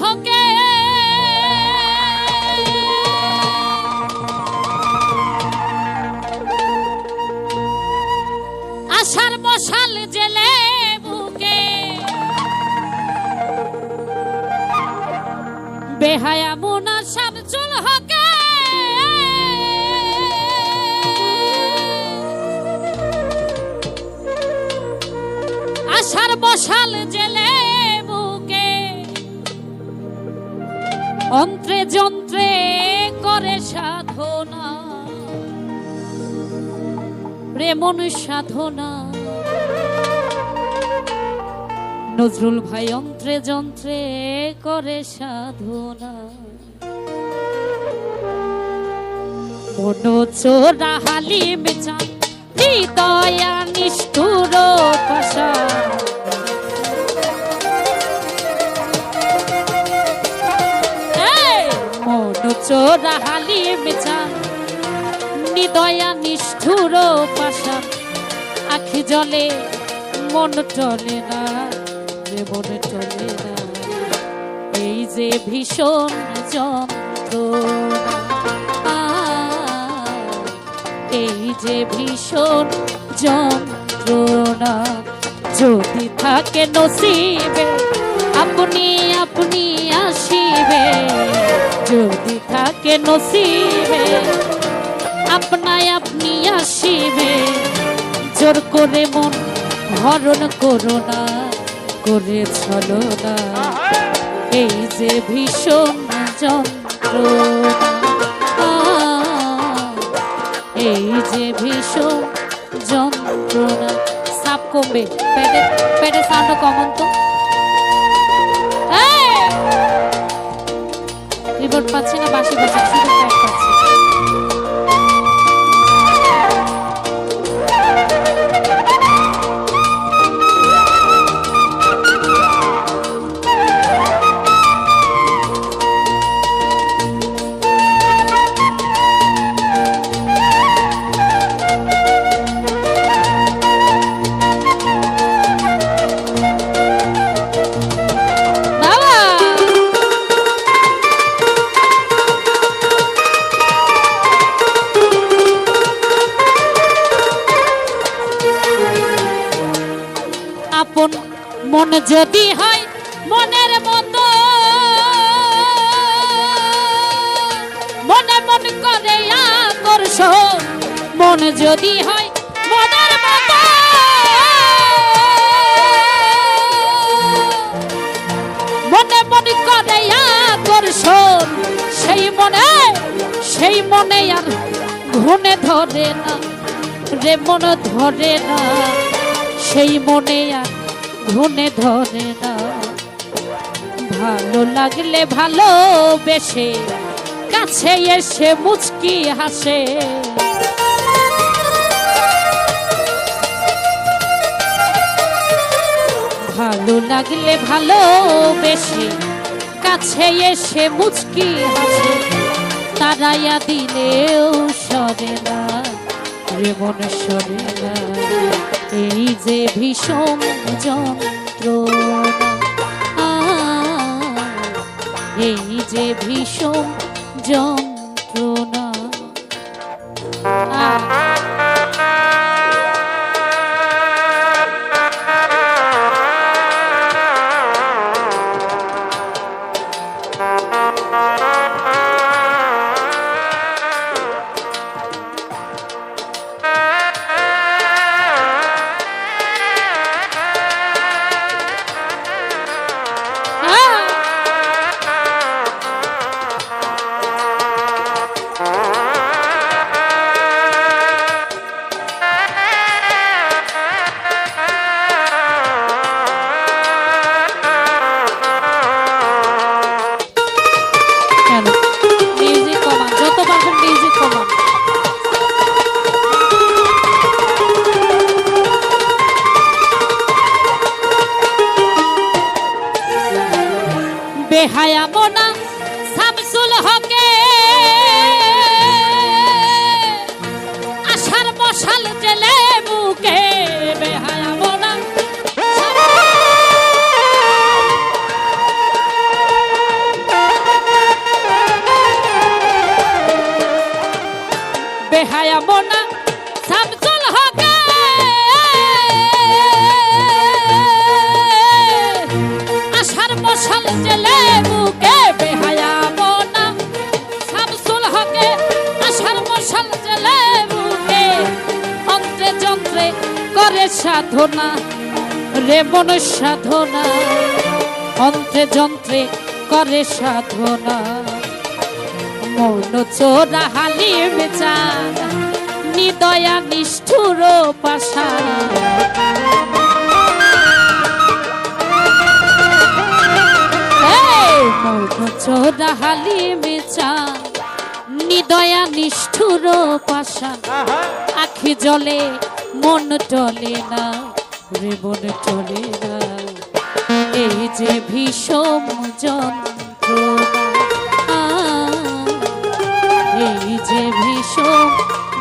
হকে আশার মশাল জেলে বুকে বেহায়া মুনা শামসুল হকে আশার মশাল জেলে বুকে অন্ত্রে যন্ত্রে করে সাধনা প্রেমন সাধনা নজরুল ভাই অন্ত্রে যন্ত্রে করে সাধনা মনোচোরা হালিম চান হৃদয়া নিষ্ঠুর পাশা মনোচোরা হালিম চান হৃদয়া নিষ্ঠুর পাশা আখি জলে মন টলে না মন টলে না এই যে ভীষণ যন্ত্রণা এই যে ভীষণ যন্ত্রণা যদি থাকে নসিবে আপনি আপনি আসিবে যদি থাকে নসিবে আপনায় আপনি আসিবে জোর করে মন হরণ করো না করে চলো না এই যে ভীষণ যন্ত্রণা এই যে ভীষণ যন্ত্রণা সাপ কমবে পেটে সাউন্ড কমন তো রিপোর্ট পাচ্ছি না বাসি বাসি শুধু প্যাক পাচ্ছি আপন মন যদি হয় মনের মতো মনে মন করে আকর্ষণ মন যদি হয় মনের মতো মনে মন করে আকর্ষণ সেই মনে আর ঘুনে ধরে না রে মন ধরে না সেই মনে আর ঘুনে ধরে না ভালো লাগলে ভালোবেসে কাছে এসে মুচকি হাসে ভালো লাগলে ভালোবেসে কাছে এসে মুচকি হাসে তারাইয়া দিলেও সরে না রে মন সরে না এই যে ভীষণ যন্ত্রণা এই যে ভীষণ যন্ত্রণা বেহায়া মোনা শামসুল হকে আশার মশাল জেলে বুকে বেহায়া মোনা বেহায়া মোনা শামসুল হকে আশার মশাল জেলে বুকে বেহায়া মোনা শামসুল হকে আশার মশাল জেলে বুকে অন্ত্রে যন্ত্রে করে সাধনা রে মন সাধনা অন্ত্রে যন্ত্রে করে সাধনা মন চোরা হালিম চান নিদয়া নিষ্ঠুর পাশা মন চোরা হালিম চান নিদয়া নিষ্ঠুর পাশা আখি জলে মন টলে না রে মন টলে না এই যে ভীষণ যন্ত্রণা এই যে ভীষণ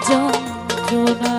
যন্ত্রণা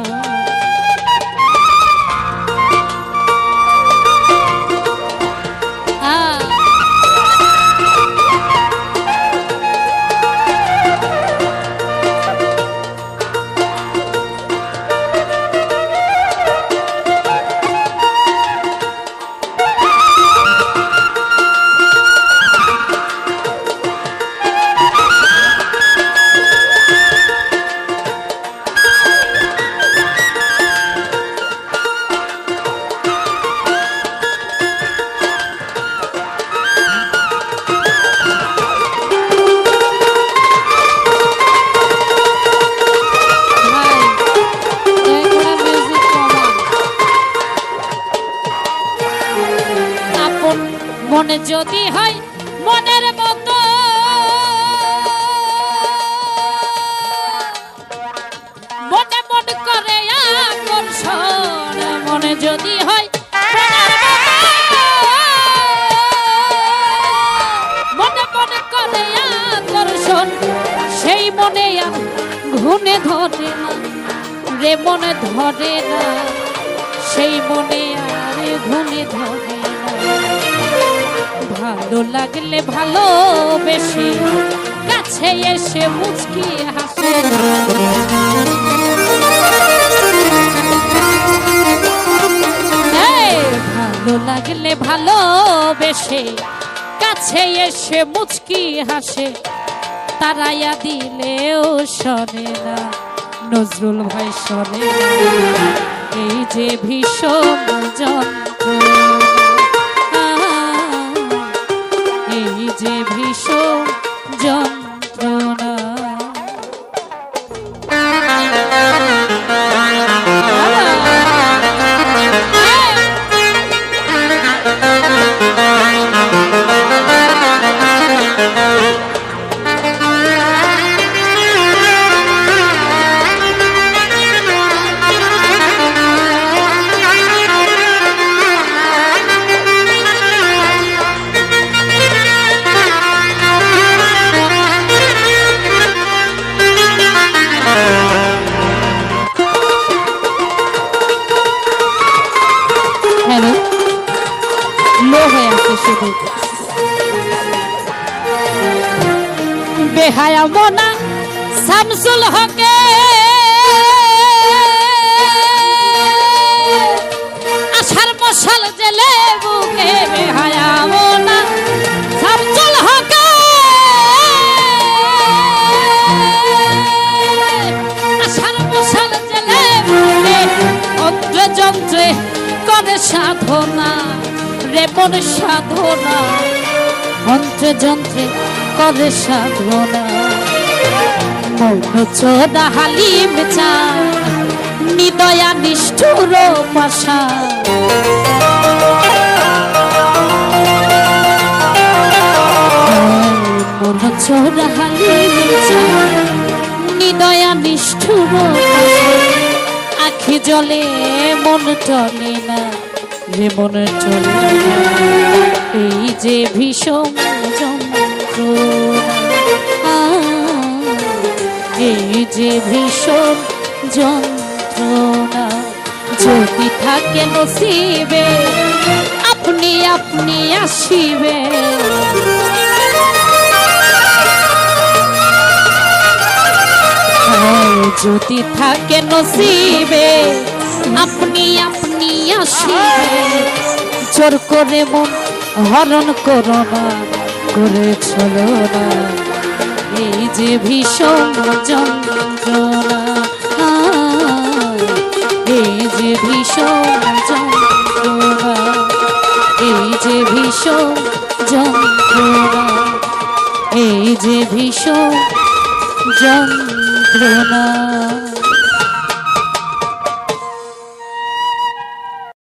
মনে যদি হয় মনের মতো মনে মন করে আকর্ষণ মনে যদি হয় মনে মন করে আকর্ষণ সেই মনে ঘুনে ধরে না রে মনে ধরে না সেই মনে আর ঘুনে ধরে না ভালো লাগলে ভালোবেসে কাছে এসে মুচকি হাসে ভালো লাগলে ভালোবেসে কাছে এসে মুচকি হাসে তারাইয়া দিলেও শোনে না নজরুল ভাই শোনে এই যে ভীষণ যন্ত্রণা এই যে ভীষণ যন্ত্রণা বেহায়া মোনা শামসুল হকে আশার মশাল জেলে বুকে বেহায়া মোনা শামসুল হকে আশার মশাল জেলে বুকে অন্ত্রে যন্ত্রে করে সাধনা রে মন সাধনা অন্ত্রে যন্ত্রে করে সাধনা মন চোরা হালিম চান নিদয়া নিষ্ঠুর পাশা মন চোরা হালিম চান নিদয়া নিষ্ঠুর আখি জলে মন টলে না রে মন টলে এই যে ভীষণ যন্ত্রণা এই যে ভীষণ যন্ত্রণা যদি থাকে নসিবে আপনি আপনি আসিবে যদি থাকে নসিবে আপনি আপনি আসিবে, জোর করে মন হরণ করো না, করে চলো না এই যে ভীষণ যন্ত্রণা, এই যে ভীষণ যন্ত্রণা, এই যে ভীষণ যন্ত্রণা, এই যে ভীষণ যন্ত্রণা।